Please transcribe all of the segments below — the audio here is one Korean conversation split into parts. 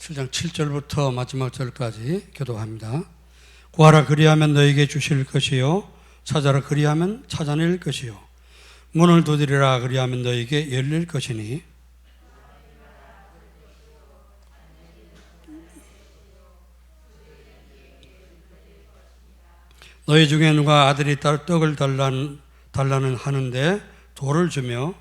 7장 7절부터 마지막 절까지 교독합니다. 구하라 그리하면 너에게 주실 것이요 찾아라 그리하면 찾아낼 것이요 문을 두드리라 그리하면 너에게 열릴 것이니 너희 중에 누가 아들이 떡을 달라는 하는데 돌을 주며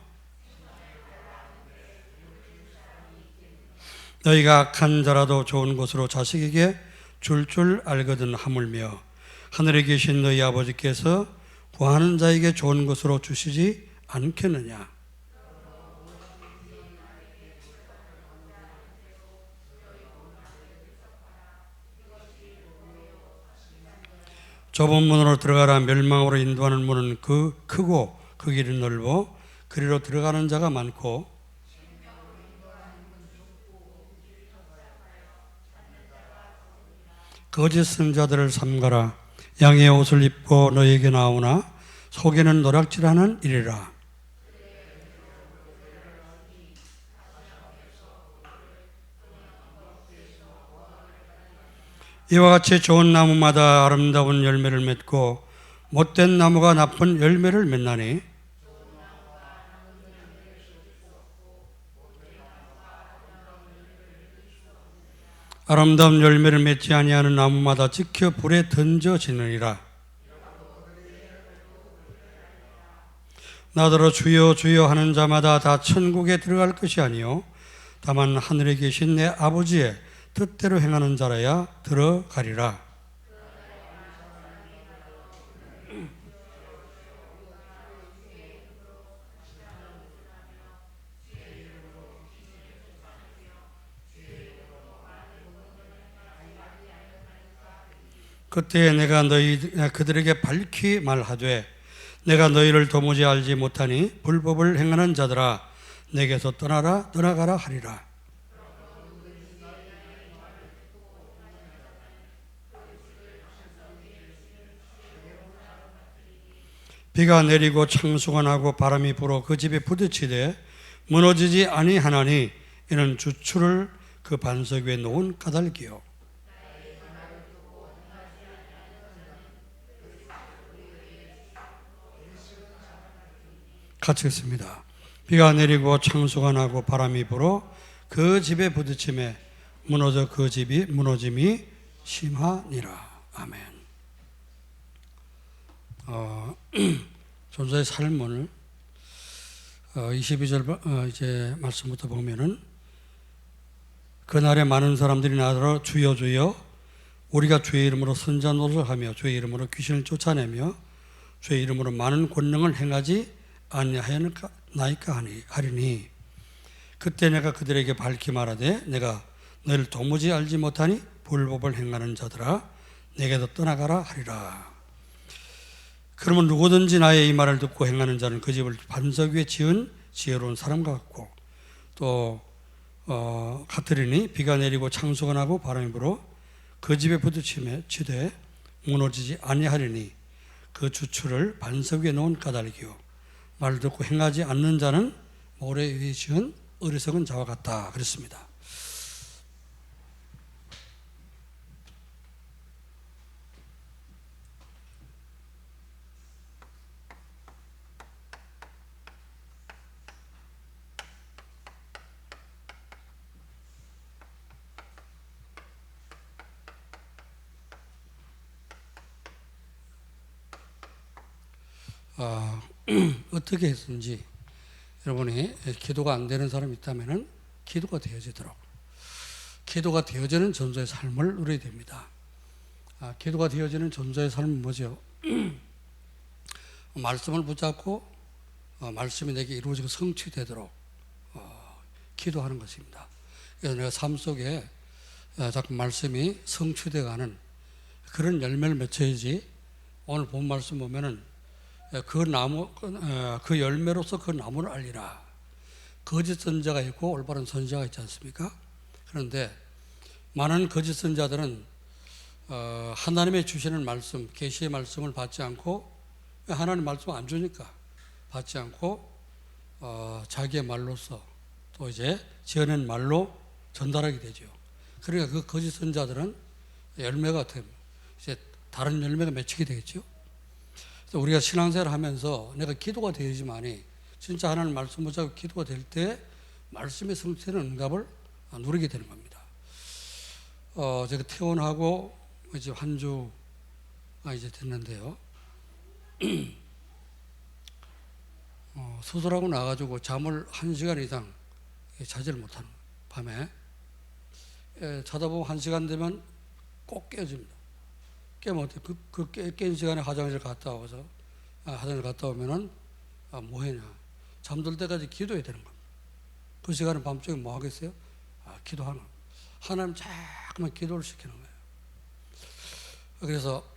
너희가 악한 자라도 좋은 것으로 자식에게 줄 알거든 하물며 하늘에 계신 너희 아버지께서 구하는 자에게 좋은 것으로 주시지 않겠느냐. 좁은 문으로 들어가라. 멸망으로 인도하는 문은 크고 그 길이 넓어 그리로 들어가는 자가 많고 거짓 선자들을 삼가라. 양의 옷을 입고 너에게 나오나 속에는 노략질하는 이리라. 이와 같이 좋은 나무마다 아름다운 열매를 맺고 못된 나무가 나쁜 열매를 맺나니 아름다운 열매를 맺지 아니하는 나무마다 지켜 불에 던져지느니라. 나더러 주여 주여 하는 자마다 다 천국에 들어갈 것이 아니요 다만 하늘에 계신 내 아버지의 뜻대로 행하는 자라야 들어가리라. 그때 내가 그들에게 밝히 말하되 내가 너희를 도무지 알지 못하니 불법을 행하는 자들아 내게서 떠나가라 하리라. 비가 내리고 창수가 나고 바람이 불어 그 집에 부딪히되 무너지지 아니하나니 이는 주추를 그 반석 위에 놓은 까닭이요. 같이 읽습니다. 비가 내리고 창수가 나고 바람이 불어 그 집에 부딪힘에 무너져 그 집이 무너짐이 심하니라. 아멘. 존재의 삶을 22절 이제 말씀부터 보면은 그날에 많은 사람들이 나더러 주여 주여 우리가 주의 이름으로 선자 노릇을 하며 주의 이름으로 귀신을 쫓아내며 주의 이름으로 많은 권능을 행하지 아니하였나이까 하리니 그때 내가 그들에게 밝히 말하되 내가 너희를 도무지 알지 못하니 불법을 행하는 자들아 내게서 떠나가라 하리라. 그러면 누구든지 나의 이 말을 듣고 행하는 자는 그 집을 반석 위에 지은 지혜로운 사람과 같고 또 같으리니 비가 내리고 창수가 나고 바람이 불어 그 집에 부딪히며 치되 무너지지 아니하리니 그 주추를 반석 위에 놓은 까닭이요 말을 듣고 행하지 않는 자는 모래 위에 지은 어리석은 자와 같다 그랬습니다. 어떻게 했든지 여러분이 기도가 안 되는 사람이 있다면 기도가 되어지도록 기도가 되어지는 전도의 삶을 누려야 됩니다. 기도가 되어지는 전도의 삶은 뭐죠? 말씀을 붙잡고 말씀이 내게 이루어지고 성취되도록 기도하는 것입니다. 그래서 내가 삶 속에 자꾸 말씀이 성취되어가는 그런 열매를 맺혀야지. 오늘 본 말씀 보면은 그 열매로서 그 나무를 알리라. 거짓 선자가 있고 올바른 선자가 있지 않습니까? 그런데 많은 거짓 선자들은 하나님의 주시는 말씀, 계시의 말씀을 받지 않고 하나님 말씀 안 주니까 받지 않고 자기의 말로서 또 이제 지어낸 말로 전달하게 되죠. 그러니까 그 거짓 선자들은 열매가 이제 다른 열매가 맺히게 되겠죠. 그래서 우리가 신앙생활을 하면서 내가 기도가 되지만이 진짜 하나님 말씀 붙잡고 기도가 될 때 말씀의 성취되는 응답을 누리게 되는 겁니다. 제가 퇴원하고 이제 한 주가 이제 됐는데요. 수술하고 나가지고 잠을 1시간 이상 자지를 못하는 거예요. 밤에 자다 보면 1시간 되면 꼭 깨어집니다. 깨면 어때요? 깬 시간에 화장실 갔다 와서 화장실 갔다 오면은 뭐 했냐? 잠들 때까지 기도해야 되는 겁니다. 그 시간은 밤중에 뭐 하겠어요? 기도하는 거예요. 하나님 자꾸만 기도를 시키는 거예요. 그래서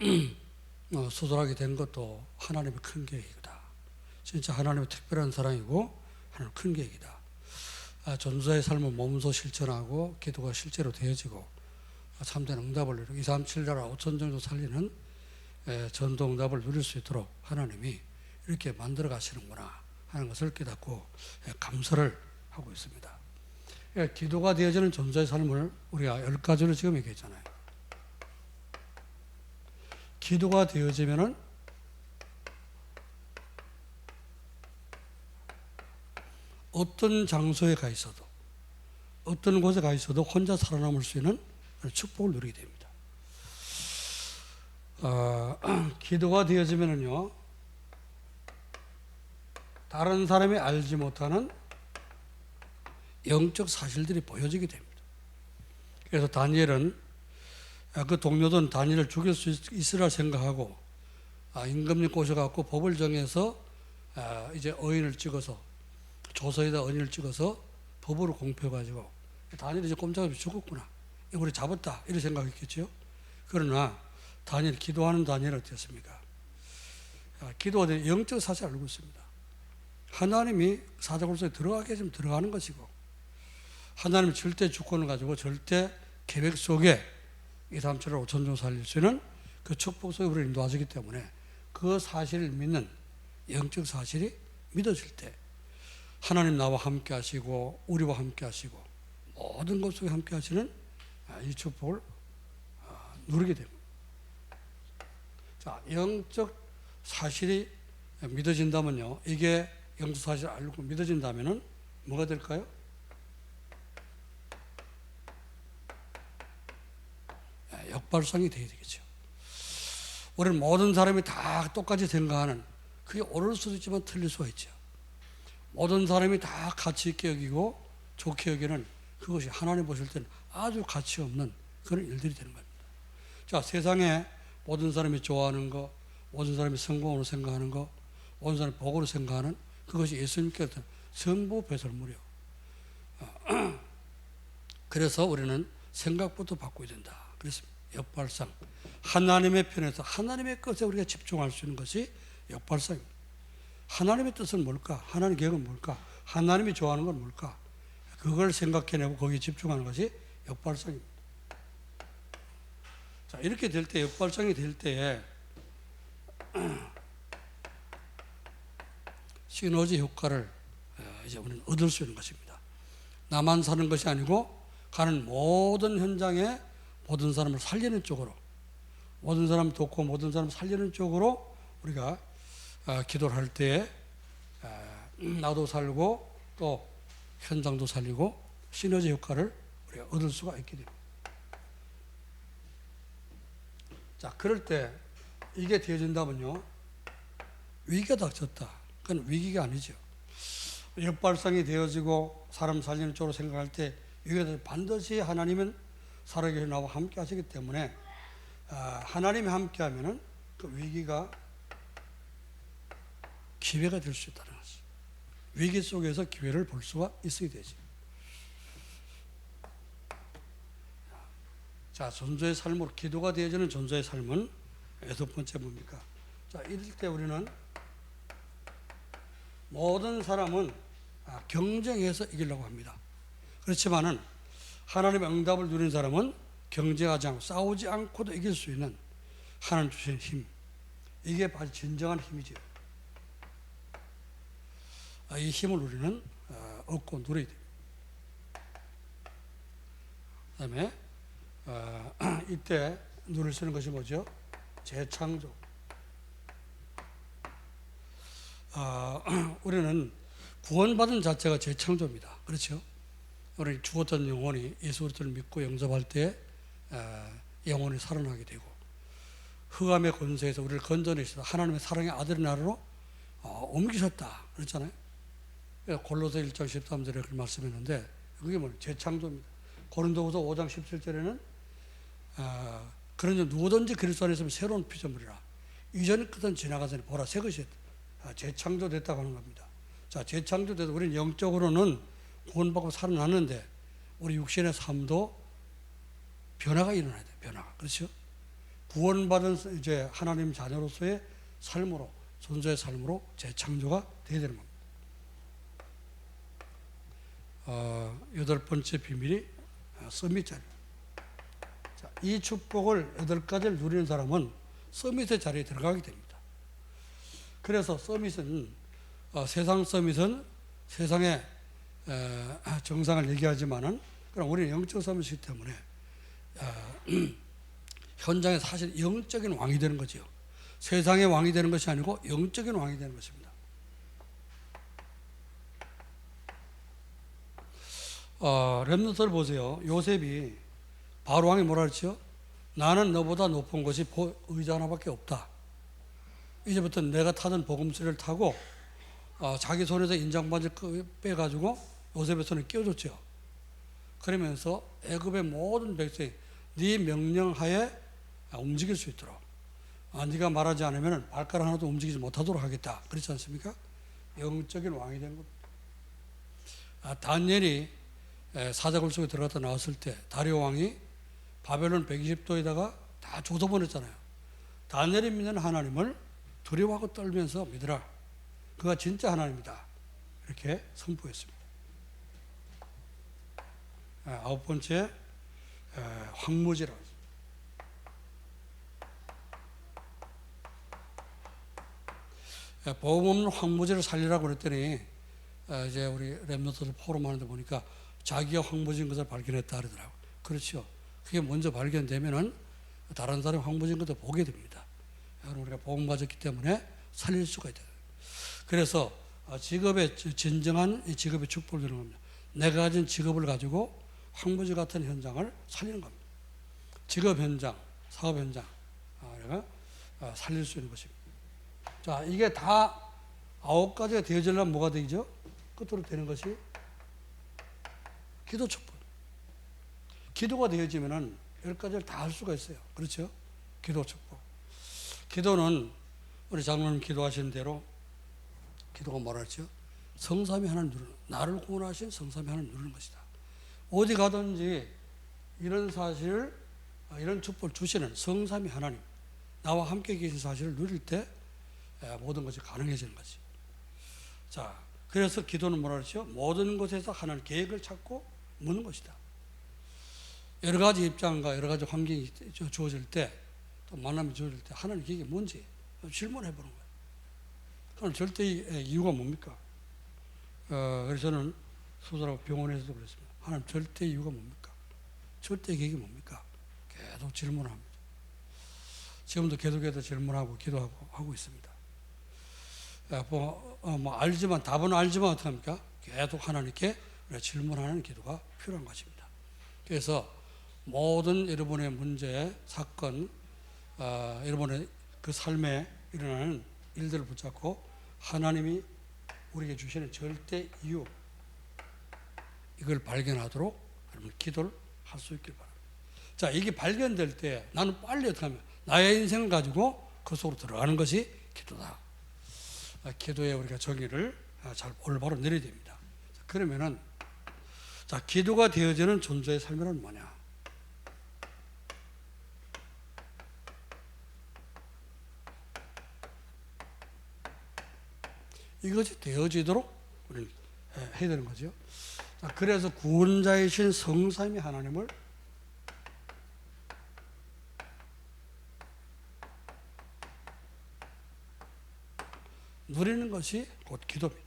수술하게 된 것도 하나님의 큰 계획이다. 진짜 하나님의 특별한 사랑이고 하나님 큰 계획이다. 전도자의 삶을 몸소 실천하고 기도가 실제로 되어지고 참된 응답을 누리고 2, 3, 7나라 5천 정도 살리는 전도 응답을 누릴 수 있도록 하나님이 이렇게 만들어 가시는구나 하는 것을 깨닫고 감사를 하고 있습니다. 기도가 되어지는 전도자의 삶을 우리가 10가지로 지금 얘기했잖아요. 기도가 되어지면은 어떤 장소에 가 있어도 어떤 곳에 가 있어도 혼자 살아남을 수 있는 축복을 누리게 됩니다. 기도가 되어지면은요, 다른 사람이 알지 못하는 영적 사실들이 보여지게 됩니다. 그래서 다니엘은 그 동료들은 다니엘을 죽일 수 있으라 생각하고 임금님 꼬셔갖고 법을 정해서 이제 어인을 찍어서 조서에다 어인을 찍어서 법으로 공표해가지고 다니엘이 이제 꼼짝없이 죽었구나. 우리 잡았다. 이런 생각했겠죠. 그러나 다니엘, 기도하는 다니엘은 어땠습니까? 기도가 되는 영적 사실을 알고 있습니다. 하나님이 사자굴 속에 들어가게 해주면 들어가는 것이고 하나님이 절대 주권을 가지고 절대 계획 속에 2, 3, 7, 5천 종 살릴 수 있는 그 축복 속에 우리를 인도하시기 때문에 그 사실을 믿는 영적 사실이 믿어질 때 하나님 나와 함께 하시고 우리와 함께 하시고 모든 것 속에 함께 하시는 이 축복을 누리게 됩니다. 자, 영적 사실이 믿어진다면요, 이게 영적 사실을 알고 믿어진다면은 뭐가 될까요? 역발상이 되어야 되겠죠. 우리는 모든 사람이 다 똑같이 생각하는, 그게 옳을 수도 있지만 틀릴 수가 있죠. 모든 사람이 다 가치 있게 여기고 좋게 여기는 그것이 하나님 보실 때는 아주 가치 없는 그런 일들이 되는 겁니다. 자, 세상에 모든 사람이 좋아하는 거, 모든 사람이 성공으로 생각하는 거, 모든 사람이 복으로 생각하는 그것이 예수님께서 전부 배설물이요. 그래서 우리는 생각부터 바꿔야 된다. 그래서 역발상, 하나님의 편에서 하나님의 것에 우리가 집중할 수 있는 것이 역발상입니다. 하나님의 뜻은 뭘까? 하나님의 계획은 뭘까? 하나님이 좋아하는 건 뭘까? 그걸 생각해내고 거기에 집중하는 것이 역발상입니다. 자, 이렇게 될 때, 역발상이 될 때에 시너지 효과를 이제 우리는 얻을 수 있는 것입니다. 나만 사는 것이 아니고 가는 모든 현장에 모든 사람을 살리는 쪽으로, 모든 사람 돕고 모든 사람 살리는 쪽으로 우리가 기도를 할 때에 나도 살고 또 현장도 살리고 시너지 효과를 우리가 얻을 수가 있게 됩니다. 자, 그럴 때 이게 되어진다면요, 위기가 닥쳤다. 그건 위기가 아니죠. 역발상이 되어지고 사람 살리는 쪽으로 생각할 때 위기가 반드시 하나님은 살아계신 나와 함께 하시기 때문에 하나님이 함께 하면은 그 위기가 기회가 될 수 있다는 것이죠. 위기 속에서 기회를 볼 수가 있어야 되지. 자, 전도의 삶으로 기도가 되어지는 전도의 삶은 6번째 뭡니까? 자, 이럴 때 우리는 모든 사람은 경쟁해서 이기려고 합니다. 그렇지만은 하나님의 응답을 누린 사람은 경쟁하지 않고 싸우지 않고도 이길 수 있는 하나님 주신 힘, 이게 바로 진정한 힘이죠. 이 힘을 우리는 얻고 누려야 됩니다. 그 다음에 이때 눈을 쓰는 것이 뭐죠? 재창조. 우리는 구원받은 자체가 재창조입니다. 그렇죠? 우리 죽었던 영혼이 예수 그리스도를 믿고 영접할 때 영혼이 살아나게 되고, 흑암의 권세에서 우리를 건져내셔서 하나님의 사랑의 아들의 나라로 옮기셨다 그랬잖아요. 골로새 1장 13절에 그렇게 말씀했는데, 그게 뭐냐? 재창조입니다. 고린도후서 5장 17절에는 그러니 누구든지 그리스도 안에 있으면 새로운 피조물이라, 이전 것은 지나가서니 보라 새 것이 재창조됐다고 하는 겁니다. 자, 재창조돼서 우리는 영적으로는 구원받고 살아났는데 우리 육신의 삶도 변화가 일어나야 돼요. 변화가. 그렇죠? 구원받은 이제 하나님 자녀로서의 삶으로, 존재의 삶으로 재창조가 되어야 되는 겁니다. 여덟 번째 비밀이 서밋 자리. 자, 이 축복을 8가지를 누리는 사람은 서밋의 자리에 들어가게 됩니다. 그래서 서밋은 세상 서밋은 세상의 정상을 얘기하지만은, 그럼 우리는 영적 서밋이기 때문에 현장에 사실 영적인 왕이 되는 거죠. 세상의 왕이 되는 것이 아니고 영적인 왕이 되는 것입니다. 렘넌트를 보세요. 요셉이 바로 왕이 뭐라 그랬죠? 나는 너보다 높은 것이 의자 하나밖에 없다. 이제부터 내가 타던 보금스를 타고 자기 손에서 인장바지를 빼가지고 요셉의 손에 끼워줬죠. 그러면서 애굽의 모든 백성이 네 명령하에 움직일 수 있도록, 네가 말하지 않으면 발가락 하나도 움직이지 못하도록 하겠다. 그렇지 않습니까? 영적인 왕이 된 겁니다. 다니엘이 사자굴 속에 들어갔다 나왔을 때 다리오 왕이 바벨론 120도에다가 다 조져보냈잖아요. 다니엘이 믿는 하나님을 두려워하고 떨면서 믿으라. 그가 진짜 하나님이다. 이렇게 선포했습니다. 9번째, 황무지라. 보험 없는 황무지를 살리라고 그랬더니 이제 우리 렘넌트들 포럼 하는데 보니까 자기가 황무지인 것을 발견했다 그러더라고요. 그렇죠. 그게 먼저 발견되면은 다른 사람이 황무지인 것도 보게 됩니다. 우리가 복음 가졌기 때문에 살릴 수가 있다. 그래서 직업의 진정한 직업의 축복을 주는 겁니다. 내가 가진 직업을 가지고 황무지 같은 현장을 살리는 겁니다. 직업 현장, 사업 현장, 내가 살릴 수 있는 것입니다. 자, 이게 다 9가지가 되어지려면 뭐가 되죠? 끝으로 되는 것이 기도 축복. 기도가 되어지면은 10가지를 다 할 수가 있어요. 그렇죠? 기도 축복. 기도는 우리 장로님 기도하신 대로 기도가 뭐라 했죠? 성삼위 하나님 누르는, 나를 구원하신 성삼위 하나님 누르는 것이다. 어디 가든지 이런 사실을, 이런 축복을 주시는 성삼위 하나님, 나와 함께 계신 사실을 누릴 때 모든 것이 가능해지는 거지. 자, 그래서 기도는 뭐라 그러죠? 모든 것에서 하나님 계획을 찾고 묻는 것이다. 여러 가지 입장과 여러 가지 환경이 주어질 때, 또 만남이 주어질 때 하나님 계획이 뭔지 질문해 보는 거예요. 그럼 절대의 이유가 뭡니까? 그래서 저는 수술하고 병원에서도 그랬습니다. 하나님 절대 이유가 뭡니까? 절대 계획이 뭡니까? 계속 질문합니다. 지금도 계속해서 질문하고 기도하고 하고 있습니다. 알지만, 답은 알지만 어떻게 합니까? 계속 하나님께 질문하는 기도가 필요한 것입니다. 그래서 모든 여러분의 문제, 사건, 여러분의 그 삶에 일어나는 일들을 붙잡고 하나님이 우리에게 주시는 절대 이유, 이걸 발견하도록 여러분 기도를 할 수 있길 바랍니다. 자, 이게 발견될 때 나는 빨리 어떻게 하면 나의 인생을 가지고 그 속으로 들어가는 것이 기도다. 기도에 우리가 정의를 잘 올바로 내려야 됩니다. 그러면은, 자, 기도가 되어지는 존재의 삶이란 뭐냐? 이것이 되어지도록 우리는 해야 되는 거죠. 자, 그래서 구원자이신 성삼위 하나님을 누리는 것이 곧 기도입니다.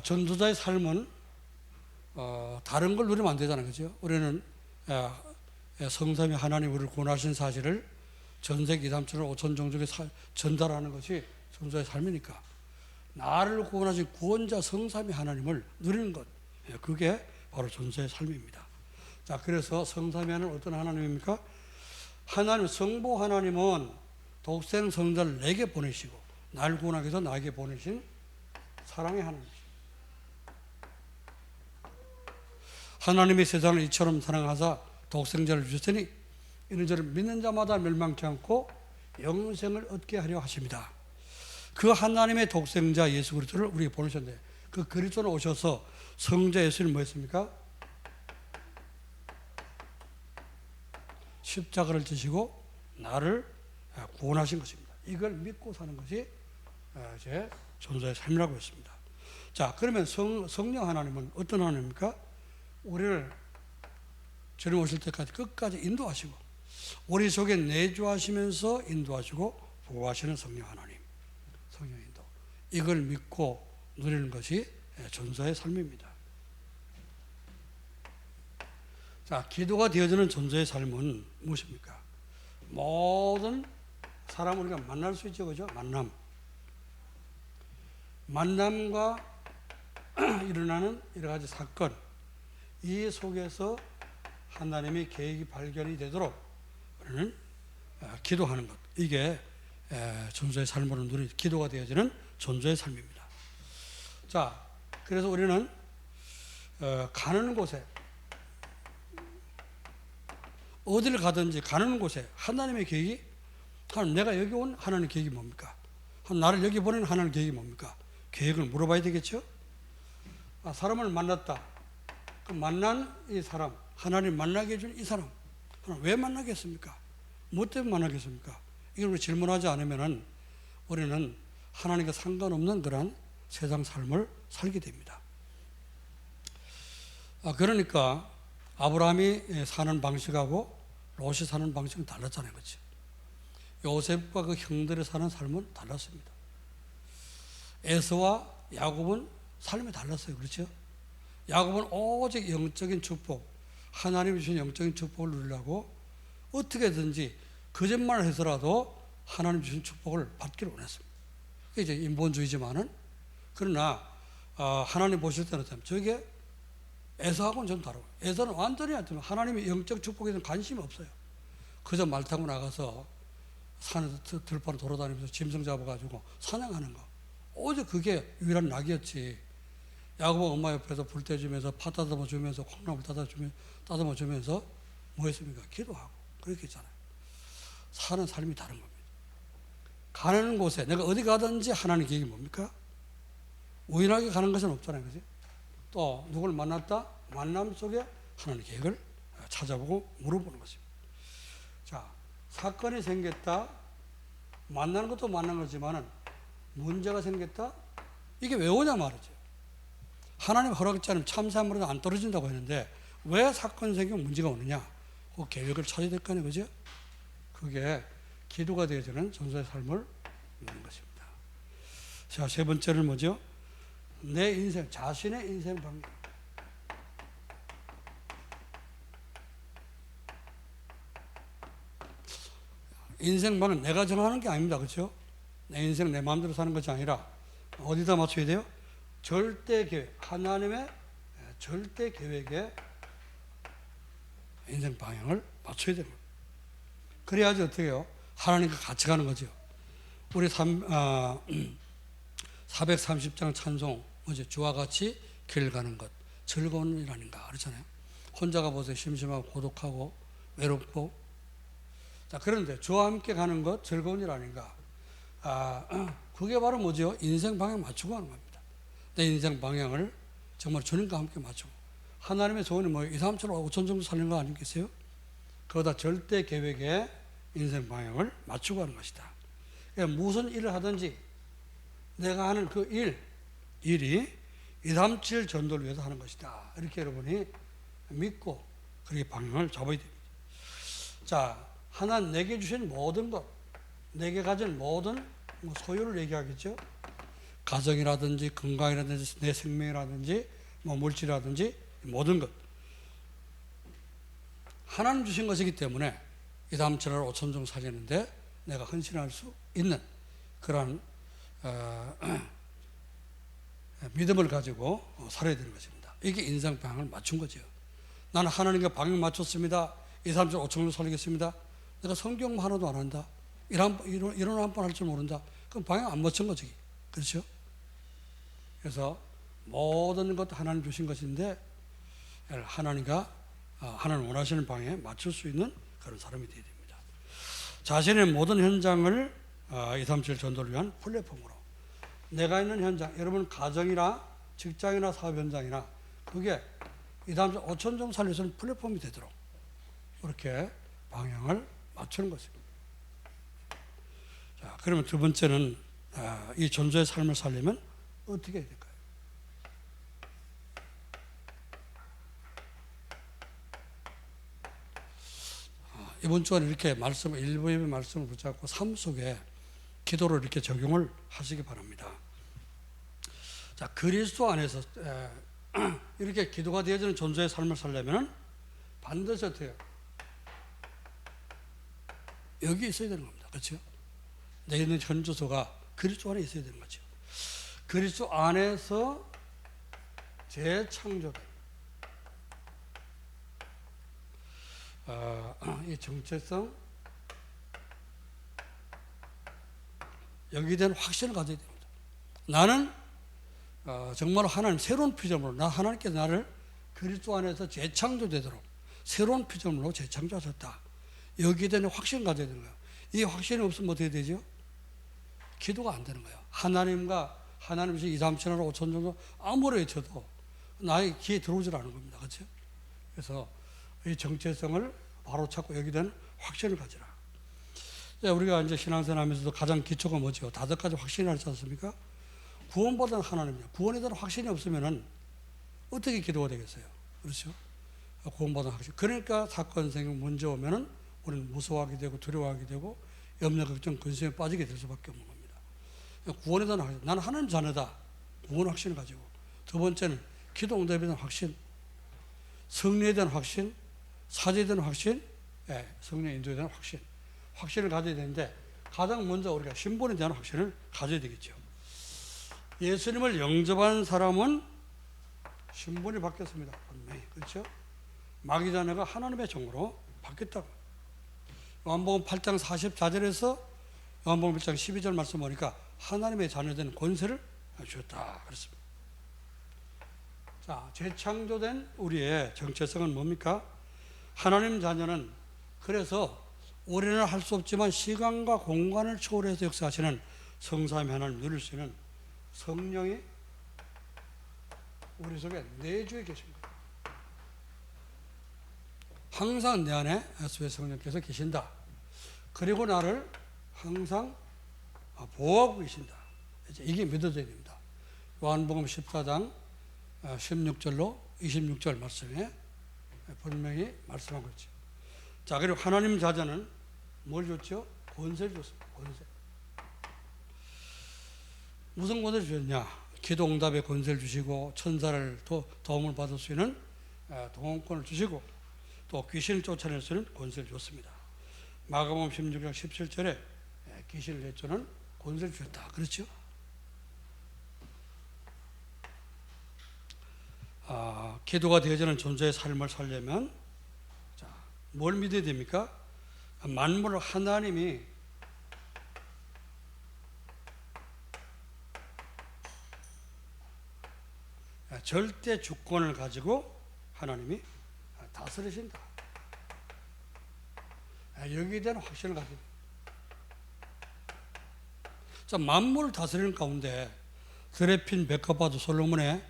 전도자의 삶은 다른 걸 누리면 안 되잖아요. 그죠? 우리는 성삼위 하나님 우리를 구원하신 사실을 전 세계 2, 3천원 5천 종족에 전달하는 것이 전도의 삶이니까 나를 구원하신 구원자 성삼위 하나님을 누리는 것, 그게 바로 전도의 삶입니다. 자, 그래서 성삼위 하나님은 어떤 하나님입니까? 하나님, 성부 하나님은 독생 성자를 내게 보내시고 나를 구원하기 위해서 나에게 보내신 사랑의 하나님이십니다. 하나님이 세상을 이처럼 사랑하사 독생자를 주셨으니 이는 저를 믿는 자마다 멸망치 않고 영생을 얻게 하려 하십니다. 그 하나님의 독생자 예수 그리스도를 우리에게 보내셨는데 그 그리스도는 오셔서 성자 예수를 뭐 했습니까? 십자가를 지시고 나를 구원하신 것입니다. 이걸 믿고 사는 것이 제 전도의 삶이라고 했습니다. 자, 그러면 성령 하나님은 어떤 하나님입니까? 우리를 주님 오실 때까지 끝까지 인도하시고 우리 속에 내주하시면서 인도하시고 보호하시는 성령 하나님, 성령 인도, 이걸 믿고 누리는 것이 전도의 삶입니다. 자, 기도가 되어지는 전도의 삶은 무엇입니까? 모든 사람을 우리가 만날 수 있죠, 그죠? 만남과 일어나는 여러 가지 사건, 이 속에서 하나님의 계획이 발견이 되도록 우리는 기도하는 것, 이게 전도의 삶으로 누리는 기도가 되어지는 전도의 삶입니다. 자, 그래서 우리는 가는 곳에 어디를 가든지 가는 곳에 하나님의 계획이, 내가 여기 온 하나님의 계획이 뭡니까? 나를 여기 보내는 하나님의 계획이 뭡니까? 계획을 물어봐야 되겠죠? 사람을 만났다. 그 만난 이 사람, 하나님 만나게 해준 이 사람, 왜 만나겠습니까? 뭐 때문에 만나겠습니까? 이걸 우리 질문하지 않으면 우리는 하나님과 상관없는 그런 세상 삶을 살게 됩니다. 그러니까 아브라함이 사는 방식하고 롯이 사는 방식은 달랐잖아요, 그렇죠? 요셉과 그 형들이 사는 삶은 달랐습니다. 에서와 야곱은 삶이 달랐어요, 그렇죠? 야곱은 오직 영적인 축복, 하나님이 주신 영적인 축복을 누리려고 어떻게든지 거짓말을 해서라도 하나님 주신 축복을 받기를 원했습니다. 이제 인본주의지만은, 그러나 하나님 보실 때는 저게 에서하고는 좀 다르고, 에서는 완전히 하나님의 영적 축복에 대한 관심이 없어요. 그저 말 타고 나가서 산에 들판을 돌아다니면서 짐승 잡아가지고 사냥하는 거, 오직 그게 유일한 낙이었지. 야곱은 엄마 옆에서 불 떼주면서 팥 따듬어 주면서 콩나물 따듬어 주면서 뭐 했습니까? 기도하고 그렇게 했잖아요. 사는 삶이 다른 겁니다. 가는 곳에 내가 어디 가든지 하나님의 계획이 뭡니까? 우연하게 가는 것은 없잖아요, 그지? 또 누굴 만났다, 만남 속에 하나님의 계획을 찾아보고 물어보는 것입니다. 자, 사건이 생겼다, 만나는 것도 만난 거지만은 문제가 생겼다, 이게 왜 오냐 말이죠. 하나님 허락지 않으면 참사물은 안 떨어진다고 했는데 왜 사건이 생기면 문제가 오느냐? 그 계획을 찾아야 될 거 아니에요, 그죠? 그게 기도가 되어지는 전도의 삶을 있는 것입니다. 자, 세 번째는 뭐죠? 내 인생, 자신의 인생 방향. 인생 방향은 내가 정하는 게 아닙니다, 그렇죠? 내 인생 내 마음대로 사는 것이 아니라 어디다 맞춰야 돼요? 절대 계획, 하나님의 절대 계획에 인생 방향을 맞춰야 됩니다. 그래야지 어떻게 해요? 하나님과 같이 가는 거죠. 우리 430장 찬송, 뭐죠? 주와 같이 길 가는 것, 즐거운 일 아닌가 그렇잖아요. 혼자 가보세요. 심심하고 고독하고 외롭고. 자, 그런데 주와 함께 가는 것, 즐거운 일 아닌가? 그게 바로 뭐죠? 인생 방향 맞추고 하는 겁니다. 내 인생 방향을 정말 주님과 함께 맞추고. 하나님의 소원이 뭐 2, 3천, 5천 정도 살는 거 아니겠어요? 그거다 절대 계획에 인생 방향을 맞추고 하는 것이다. 그러니까 무슨 일을 하든지 내가 하는 그 일이 237 전도를 위해서 하는 것이다. 이렇게 여러분이 믿고 그렇게 방향을 잡아야 됩니다. 자, 하나님 내게 주신 모든 것, 내게 가진 모든 소유를 얘기하겠죠. 가정이라든지 건강이라든지 내 생명이라든지 물질이라든지 모든 것. 하나님 주신 것이기 때문에 이 다음 주날 5천 종 살리는데 내가 헌신할 수 있는 그러한 믿음을 가지고 살아야 되는 것입니다. 이게 인생 방향을 맞춘 거죠. 나는 하나님과 방향 맞췄습니다. 이 다음 주 5천 종 살리겠습니다. 내가 성경 하나도 안 한다. 이런 한 번 할 줄 모른다. 그럼 방향 안 맞춘 거지. 그렇죠? 그래서 모든 것 하나님 주신 것인데 하나님 원하시는 방향에 맞출 수 있는 그런 사람이 되어야 됩니다. 자신의 모든 현장을 237 전도를 위한 플랫폼으로 내가 있는 현장, 여러분 가정이나 직장이나 사업 현장이나 그게 237 5천 종 살려서는 플랫폼이 되도록 그렇게 방향을 맞추는 것입니다. 자, 그러면 두 번째는 이 전도의 삶을 살려면 어떻게 해야 될까요? 이번 주는 이렇게 일부 예배 말씀을 붙잡고 삶 속에 기도를 이렇게 적용을 하시기 바랍니다. 자, 그리스도 안에서 이렇게 기도가 되어지는 전도의 삶을 살려면 반드시 어떻게 해요? 여기 있어야 되는 겁니다. 그렇죠? 내 있는 현주소가 그리스도 안에 있어야 되는 거죠. 그리스도 안에서 재창조된 이 정체성 여기에 대한 확신을 가져야 됩니다. 나는 정말 하나님 새로운 피조물로 하나님께서 나를 그리스도 안에서 재창조되도록 새로운 피조물로 재창조하셨다. 여기에 대한 확신을 가져야 되는 거예요. 이 확신이 없으면 어떻게 되죠? 기도가 안 되는 거예요. 하나님께서 2, 3, 7, 5천 정도 아무리 외쳐도 나의 귀에 들어오질 않은 겁니다. 그렇죠? 그래서 이 정체성을 바로 찾고 여기에 대한 확신을 가지라. 우리가 이제 신앙생활 하면서도 가장 기초가 뭐죠? 5가지 확신이 있지 않습니까? 구원받은 하나님이요. 구원에 대한 확신이 없으면은 어떻게 기도가 되겠어요? 그렇죠? 구원받은 확신. 그러니까 사건 생각 문제 오면은 우리는 무서워하게 되고 두려워하게 되고 염려, 걱정, 근심에 빠지게 될 수밖에 없는 겁니다. 구원에 대한 확신. 나는 하나님 자녀다. 구원 확신을 가지고. 두 번째는 기도 응답에 대한 확신. 성리에 대한 확신. 사제에 대한 확신. 성령 인도에 대한 확신. 확신을 가져야 되는데 가장 먼저 우리가 신분에 대한 확신을 가져야 되겠죠. 예수님을 영접한 사람은 신분이 바뀌었습니다. 분명히. 그렇죠? 마귀 자녀가 하나님의 종으로 바뀌었다고. 요한복음 8장 44절에서 요한복음 1장 12절 말씀 보니까 하나님의 자녀된 권세를 주었다. 그렇습니다. 자, 재창조된 우리의 정체성은 뭡니까? 하나님 자녀는 그래서 우리는 할 수 없지만 시간과 공간을 초월해서 역사하시는 성삼위 하나님 누릴 수 있는 성령이 우리 속에 내주에 계신 거예요. 항상 내 안에 예수의 성령께서 계신다. 그리고 나를 항상 보호하고 계신다. 이게 믿어져야 됩니다. 요한복음 14장 16절로 26절 말씀에 분명히 말씀하고 있죠. 자, 그리고 하나님 자녀는 뭘 줬죠? 권세를 줬습니다. 권세. 무슨 권세를 주셨냐? 기도 응답의 권세를 주시고 천사를 도움을 받을 수 있는 동원권을 주시고 또 귀신을 쫓아낼 수 있는 권세를 줬습니다. 마가복음 16장 17절에 귀신을 내쫓는 권세를 주셨다. 그렇죠? 기도가 되어지는 존재의 삶을 살려면 뭘 믿어야 됩니까? 만물을 하나님이 절대 주권을 가지고 하나님이 다스리신다. 여기에 대한 확신을 가지고. 자, 만물을 다스리는 가운데 드레핀 백합화도 솔로몬의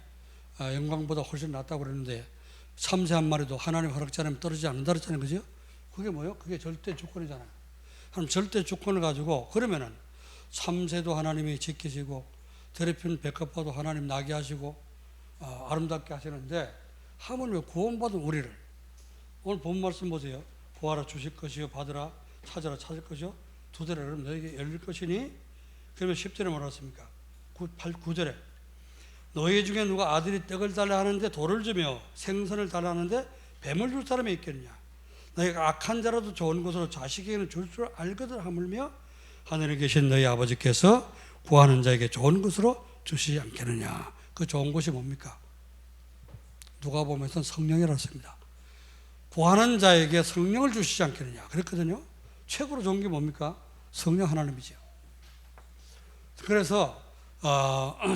영광보다 훨씬 낫다고 그러는데 참새 한 마리도 하나님 허락지 않으면 떨어지지 않는다 그랬잖아요. 그죠? 그게 뭐예요? 그게 절대 주권이잖아요. 하나님 절대 주권을 가지고 그러면은 참새도 하나님이 지키시고 드레핀 백합화도 하나님 나게 하시고 아름답게 하시는데 하물며 구원받은 우리를 오늘 본 말씀 보세요. 구하라 주실 것이요 받으라 찾으라 찾을 것이요 두드려라 그러면 너에게 열릴 것이니 그러면 10절에 뭐라 했습니까? 9절에 너희 중에 누가 아들이 떡을 달라 하는데 돌을 주며 생선을 달라 하는데 뱀을 줄 사람이 있겠느냐? 너희가 악한 자라도 좋은 것으로 자식에게는 줄 줄 알거든 하물며 하늘에 계신 너희 아버지께서 구하는 자에게 좋은 것으로 주시지 않겠느냐. 그 좋은 것이 뭡니까? 누가복음에서는 성령이라고 했습니다. 구하는 자에게 성령을 주시지 않겠느냐 그랬거든요. 최고로 좋은 게 뭡니까? 성령 하나님이죠. 그래서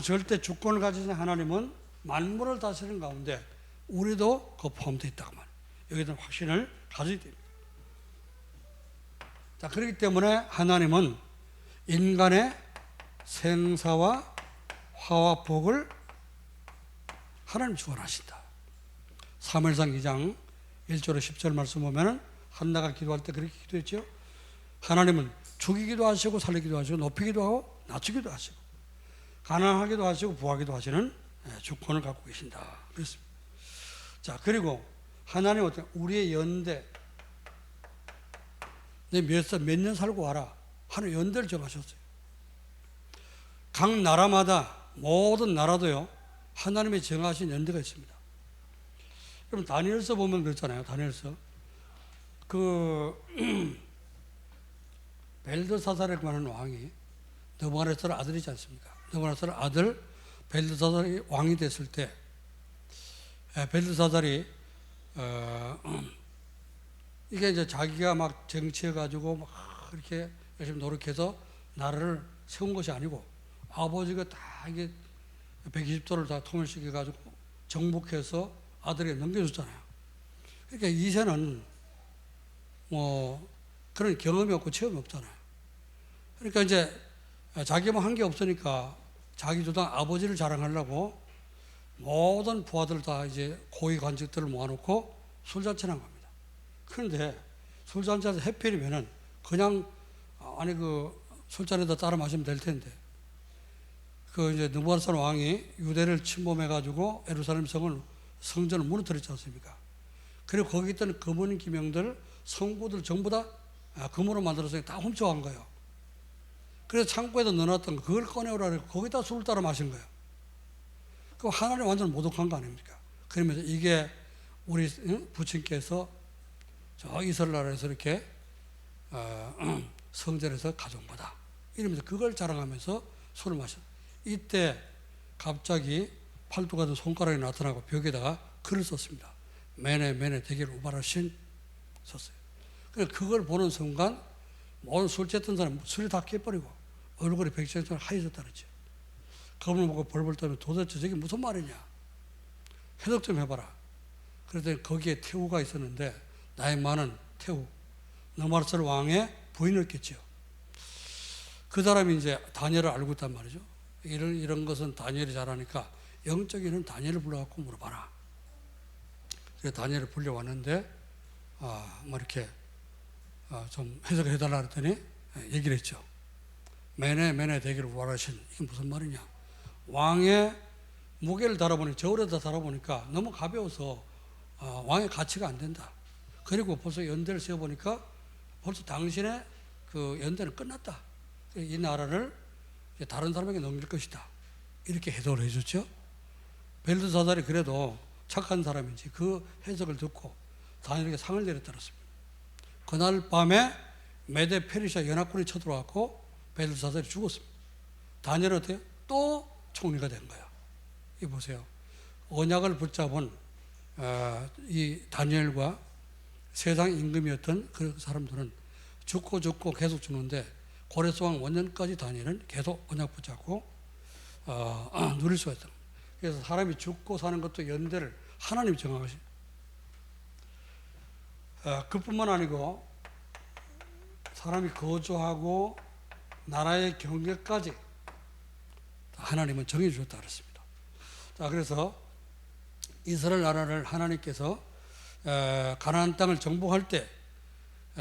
절대 주권을 가지신 하나님은 만물을 다스리는 가운데 우리도 그 포함되어 있다고 말이에요. 여기에 대한 확신을 가져야 됩니다. 자, 그렇기 때문에 하나님은 인간의 생사와 화와 복을 하나님 주관하신다. 사무엘상 2장 1절에 10절 말씀 보면은 한나가 기도할 때 그렇게 기도했죠. 하나님은 죽이기도 하시고 살리기도 하시고 높이기도 하고 낮추기도 하시고 가난하기도 하시고 부하기도 하시는 주권을 갖고 계신다. 그렇습니다. 자, 그리고 하나님은 어떤 우리의 연대, 내 몇 년 살고 와라 하는 연대를 정하셨어요. 각 나라마다 모든 나라도요 하나님이 정하신 연대가 있습니다. 그럼 다니엘서 보면 그렇잖아요. 다니엘서 그 벨드사살이라고 하는 왕이 느부갓네살 아들이지 않습니까? 느부갓네살 아들 벨드사살이 왕이 됐을 때 벨드사살이 이게 이제 자기가 막 정치해가지고 막 이렇게 열심히 노력해서 나라를 세운 것이 아니고 아버지가 다 이게 120도를 다 통일시켜가지고 정복해서 아들에게 넘겨줬잖아요. 그러니까 이세는 뭐 그런 경험이 없고 체험이 없잖아요. 그러니까 이제 자기가 뭐 한 게 없으니까 자기 주당 아버지를 자랑하려고 모든 부하들 다 이제 고위 관직들을 모아놓고 술잔치를 한 겁니다. 그런데 술잔치에서 해필이면은 그냥 아니 그 술잔에다 따라 마시면 될 텐데 그 이제 느부갓네살 왕이 유대를 침범해가지고 예루살렘 성전을 무너뜨렸지 않습니까? 그리고 거기 있던 금은 기명들 성구들 전부 다 금으로 만들어서 다 훔쳐간 거예요. 그래서 창고에다 넣어놨던 거 그걸 꺼내오라 그래서 거기다 술을 따라 마신 거예요. 그 하나님 완전 모독한 거 아닙니까? 그러면서 이게 우리 부친께서 저 이스라엘에서 이렇게 성전에서 가져온 거다. 이러면서 그걸 자랑하면서 술을 마셨어요. 이때 갑자기 팔뚝 같은 손가락이 나타나고 벽에다가 글을 썼습니다. 매네 매네 대기를 우발하신 썼어요. 그래서 그걸 보는 순간 모든 술 쨌던 사람 술이 다 깨버리고 얼굴이 백색처럼 하얘졌다 그랬죠. 그걸 보고 벌벌 떨면 도대체 저게 무슨 말이냐 해석 좀 해봐라. 그랬더니 거기에 태후가 있었는데 나이 많은 태후 느부갓네살 왕의 부인이었겠죠. 그 사람이 이제 다니엘을 알고 있단 말이죠. 이런 것은 다니엘이 잘하니까 영적인 다니엘을 불러갖고 물어봐라. 그래서 다니엘을 불려왔는데 뭐 이렇게 좀 해석해달라 그랬더니 얘기를 했죠. 매네 매네 대기를 우발하신 이게 무슨 말이냐. 왕의 무게를 달아보니 저울에다 달아보니까 너무 가벼워서 왕의 가치가 안 된다. 그리고 벌써 연대를 세워보니까 벌써 당신의 그 연대는 끝났다. 이 나라를 다른 사람에게 넘길 것이다. 이렇게 해석을 해줬죠. 벨드사살이 그래도 착한 사람인지 그 해석을 듣고 다니엘에게 상을 내렸다였습니다. 그날 밤에 메데 페르시아 연합군이 쳐들어왔고 벨드사살이 죽었습니다. 다니엘은 어때요? 또 총리가 된 거예요. 이 보세요. 언약을 붙잡은 이 다니엘과 세상 임금이었던 그 사람들은 죽고 계속 죽는데 고레스왕 원년까지 다니엘은 계속 언약 붙잡고 누릴 수가 있다. 그래서 사람이 죽고 사는 것도 연대를 하나님이 정하신. 그뿐만 아니고 사람이 거주하고 나라의 경계까지 하나님은 정해주셨다 그랬습니다. 자, 그래서 이스라엘 나라를 하나님께서 가나안 땅을 정복할 때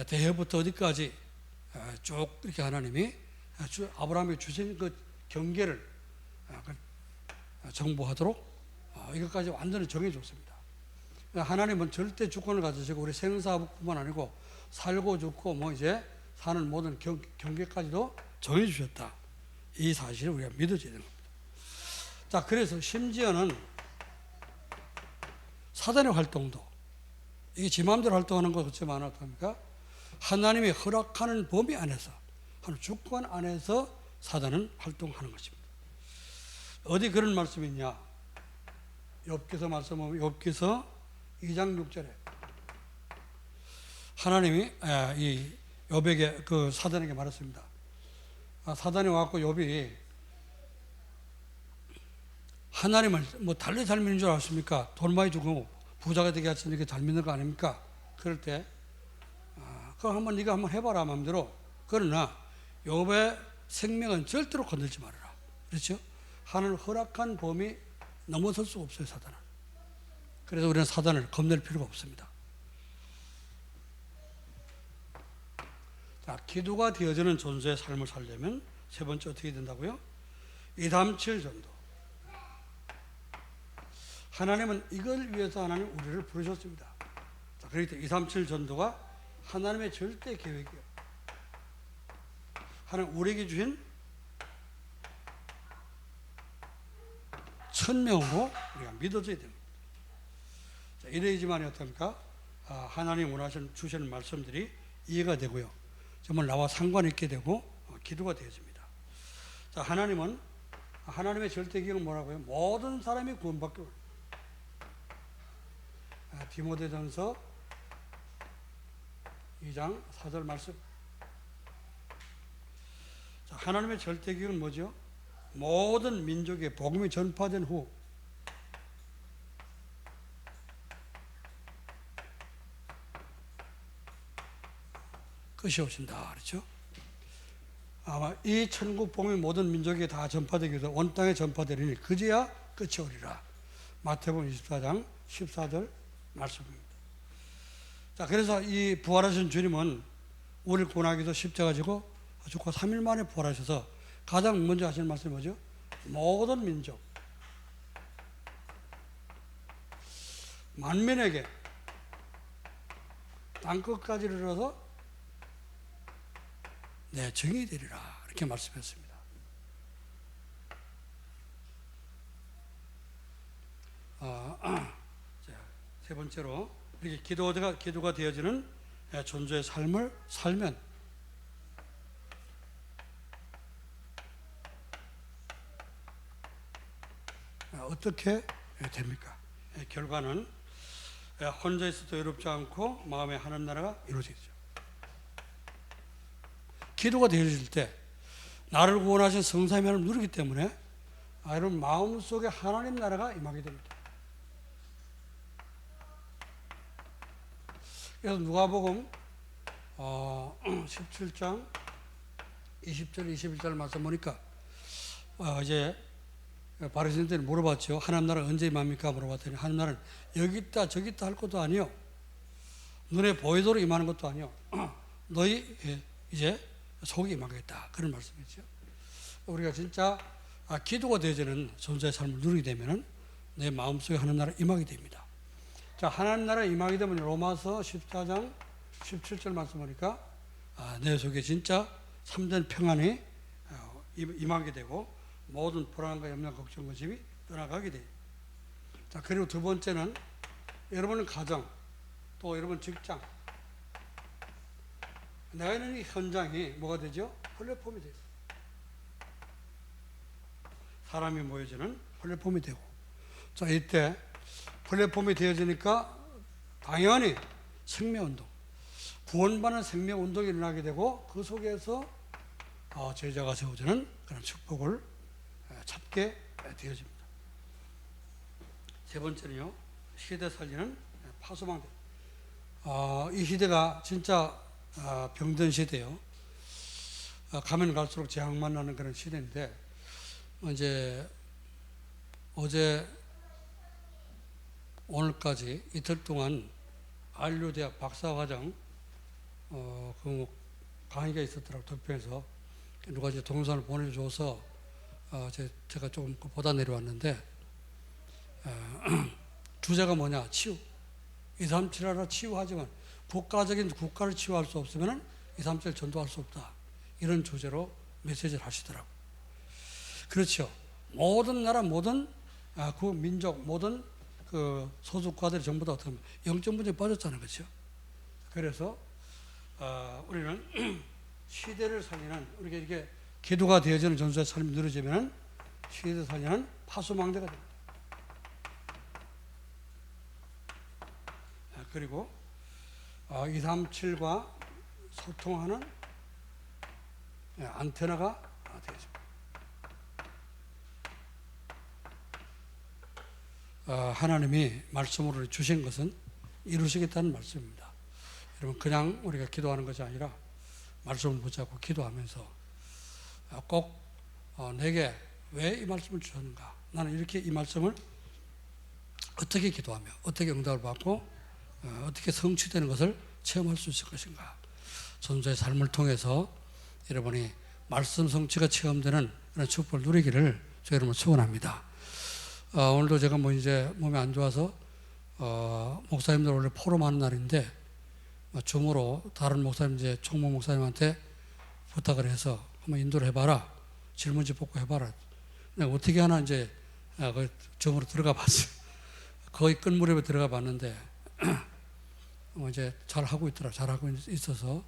대해부터 어디까지 쭉 이렇게 하나님이 아브라함이 주신 그 경계를 정복하도록 이것까지 완전히 정해줬습니다. 하나님은 절대 주권을 가지시고 우리 생사뿐만 아니고 살고 죽고 뭐 이제 사는 모든 경계까지도 정해주셨다. 이 사실을 우리가 믿어줘야 되는 겁니다. 자, 그래서 심지어는 사단의 활동도 이게 지 마음대로 활동하는 것 같지만 어떻습니까? 하나님이 허락하는 범위 안에서, 하는 주권 안에서 사단은 활동하는 것입니다. 어디 그런 말씀이 있냐? 욥기서 말씀하면 욥기서 2장 6절에 하나님이 이 욥에게 그 사단에게 말했습니다. 사단이 와갖고 욥이 하나님을 뭐 달리 잘 믿는 줄 아십니까? 돈 많이 주고 부자가 되게 하시니까 잘 믿는 거 아닙니까? 그럴 때 그럼 한번 네가 한번 해봐라 마음대로. 그러나 욥의 생명은 절대로 건들지 말아라. 그렇죠? 하나님 허락한 범위 넘어설 수 없어요, 사단은. 그래서 우리는 사단을 겁낼 필요가 없습니다. 자, 기도가 되어지는 존재의 삶을 살려면 세 번째 어떻게 된다고요? 237 전도. 하나님은 이걸 위해서 하나님 우리를 부르셨습니다. 자, 그렇기 때문에 237 전도가 하나님의 절대 계획이에요. 하나님 우리에게 주신 천명으로 우리가 믿어져야 됩니다. 자, 이래야지만 어떻습니까? 하나님 원하시는 주시는 말씀들이 이해가 되고요. 정말 나와 상관 있게 되고 기도가 되어집니다. 자, 하나님은 하나님의 절대 계획은 뭐라고요? 모든 사람이 구원받기 원합니다. 디모데전서 2장 4절 말씀. 자, 하나님의 절대 계획은 뭐죠? 모든 민족의 복음이 전파된 후 끝이 오신다. 그렇죠? 아마 이 천국 복음이 모든 민족에 다 전파되기 위해서 온 땅에 전파되리니 그제야 끝이 오리라. 마태복음 24장 14절 말씀입니다. 자, 그래서 이 부활하신 주님은 우리를 구원하기 위해서 십자가 지고 죽고 3일 만에 부활하셔서 가장 먼저 하시는 말씀이 뭐죠? 모든 민족, 만민에게 땅끝까지 이르러서 내 정이 되리라. 이렇게 말씀했습니다. 자, 세 번째로 이렇게 기도가 되어지는 존재의 삶을 살면 어떻게 됩니까? 결과는 혼자 있어도 외롭지 않고 마음에 하는 나라가 이루어지죠. 기도가 되어질 때 나를 구원하신 성삼위 하나님을 누리기 때문에 여러분 마음속에 하나님 나라가 임하게 됩니다. 그래서 누가복음 17장 20절 21절 말씀 보니까 이제 바리새인들이 물어봤죠. 하나님 나라 언제 임합니까? 물어봤더니 하나님 나라는 여기 있다 저기 있다 할 것도 아니요, 눈에 보이도록 임하는 것도 아니요, 너희 이제 속에 임하겠다. 그런 말씀이죠. 우리가 진짜 기도가 되어지는 존재의 삶을 누리게 되면 내 마음속에 하나님 나라 임하게 됩니다. 자, 하나님 나라 임하게 되면 로마서 14장 17절 말씀 보니까 내 속에 진짜 참된 평안이 임하게 되고 모든 불안과 염려, 걱정, 고집이 떠나가게 돼요. 자, 그리고 두 번째는 여러분의 가정, 또 여러분 직장, 내가 있는 이 현장이 뭐가 되죠? 플랫폼이 돼요. 사람이 모여지는 플랫폼이 되고, 자, 이때 플랫폼이 되어지니까 당연히 생명운동, 구원받는 생명운동이 일어나게 되고 그 속에서 제자가 세워지는 그런 축복을 찾게 되어집니다. 세 번째는요, 시대 살리는 파수망대. 이 시대가 진짜 병든 시대요. 가면 갈수록 재앙만 나는 그런 시대인데, 이제 어제 오늘까지 이틀 동안 안류대학 박사과정 그 강의가 있었더라고요. 덕평에서 누가 이제 동영상을 보내줘서 제가 조금 보다 내려왔는데, 주제가 뭐냐? 치유. 237 하라 치유하지만 국가를 치유할 수 없으면 237 전도할 수 없다. 이런 주제로 메시지를 하시더라고요. 그렇죠. 모든 나라, 모든 그 민족, 모든 그 그 소속과들이 전부 다 어떻게 보면 영적 문제에 빠졌잖아요, 그렇죠? 그래서 우리는 시대를 살리는, 우리가 이게 기도가 되어지는 전수의 삶이 누려지면 시대를 살리는 파수망대가 됩니다. 그리고 237과 소통하는 안테나가 되어집니다. 하나님이 말씀으로 주신 것은 이루시겠다는 말씀입니다. 여러분, 그냥 우리가 기도하는 것이 아니라 말씀을 붙잡고 기도하면서 꼭 내게 왜 이 말씀을 주셨는가, 나는 이렇게 이 말씀을 어떻게 기도하며 어떻게 응답을 받고 어떻게 성취되는 것을 체험할 수 있을 것인가. 전도의 삶을 통해서 여러분이 말씀 성취가 체험되는 그런 축복을 누리기를 저 여러분 축원합니다. 오늘도 제가 이제 몸이 안 좋아서 목사님들 원래 포럼하는 날인데 줌으로 다른 목사님, 이제 총무 목사님한테 부탁을 해서 한번 인도를 해봐라, 질문지 뽑고 해봐라. 내가 어떻게 하나 이제 그 줌으로 들어가 봤어요. 거의 끝 무렵에 들어가 봤는데 이제 잘 하고 있더라. 잘 하고 있어서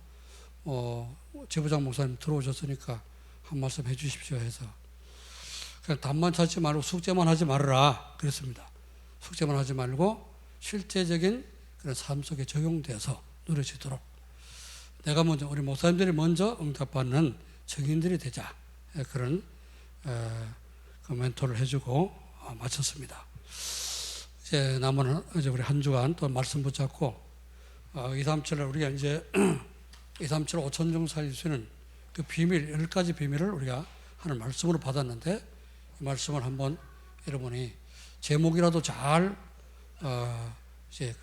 지부장 목사님 들어오셨으니까 한 말씀 해주십시오 해서 그냥 답만 찾지 말고 숙제만 하지 말아라 그랬습니다. 숙제만 하지 말고 실제적인 그런 삶 속에 적용돼서 누려지도록 내가 먼저, 우리 목사님들이 먼저 응답받는 증인들이 되자, 그런 그 멘토를 해주고 마쳤습니다. 이제 남은 이제 우리 한 주간 또 말씀 붙잡고 237을 우리가 이제 237 5천종 살릴 수 있는 그 비밀, 10가지 비밀을 우리가 하는 말씀으로 받았는데, 이 말씀을 한번 여러분이 제목이라도 잘 이제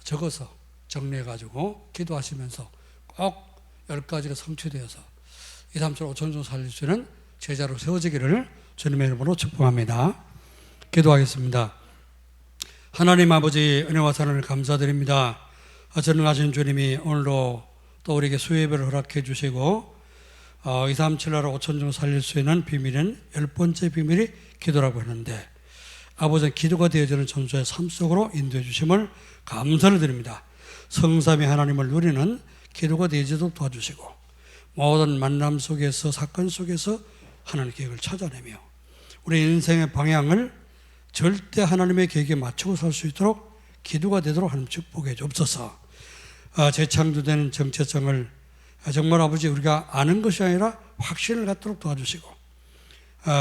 적어서 정리해 가지고 기도하시면서 꼭 10가지가 성취되어서 237 5천종 살릴 수 있는 제자로 세워지기를 주님의 이름으로 축복합니다. 기도하겠습니다. 하나님 아버지, 은혜와 사랑을 감사드립니다. 전능하신 주님이 오늘도 또 우리에게 수요예배를 허락해 주시고 237나라 5천종 살릴 수 있는 비밀은 10번째 비밀이 기도라고 했는데, 아버지 기도가 되어지는 전수의 삶 속으로 인도해 주심을 감사를 드립니다. 성삼위 하나님을 누리는 기도가 되어지도록 도와주시고 모든 만남 속에서, 사건 속에서 하나님의 계획을 찾아내며 우리 인생의 방향을 절대 하나님의 계획에 맞추고 살 수 있도록 기도가 되도록 하나님 축복해 주옵소서. 재창조되는 정체성을 정말 아버지 우리가 아는 것이 아니라 확신을 갖도록 도와주시고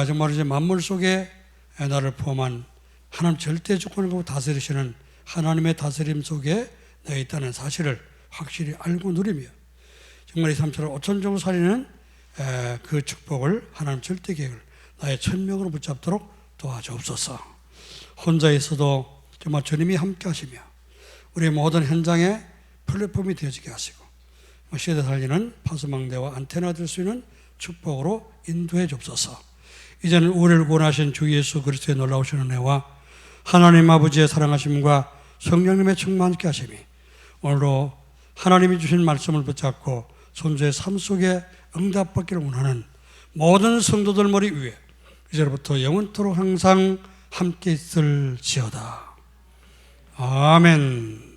정말 이제 만물 속에 나를 포함한 하나님 절대 주권을 다스리시는 하나님의 다스림 속에 내가 있다는 사실을 확실히 알고 누리며 정말 237 5천종 살리는 그 축복을, 하나님 절대 계획을 나의 천명으로 붙잡도록 도와주옵소서. 혼자 있어도 정말 주님이 함께 하시며 우리의 모든 현장에 플랫폼이 되어지게 하시고 시대 살리는 파수망대와 안테나 될 수 있는 축복으로 인도해 주옵소서. 이제는 우리를 구원하신 주 예수 그리스도의 놀라우신 은혜와 하나님 아버지의 사랑하심과 성령님의 충만케 하심이 오늘도 하나님이 주신 말씀을 붙잡고 손주의 삶 속에 응답받기를 원하는 모든 성도들 머리 위에 이제부터 영원토록 항상 함께 있을지어다. 아멘.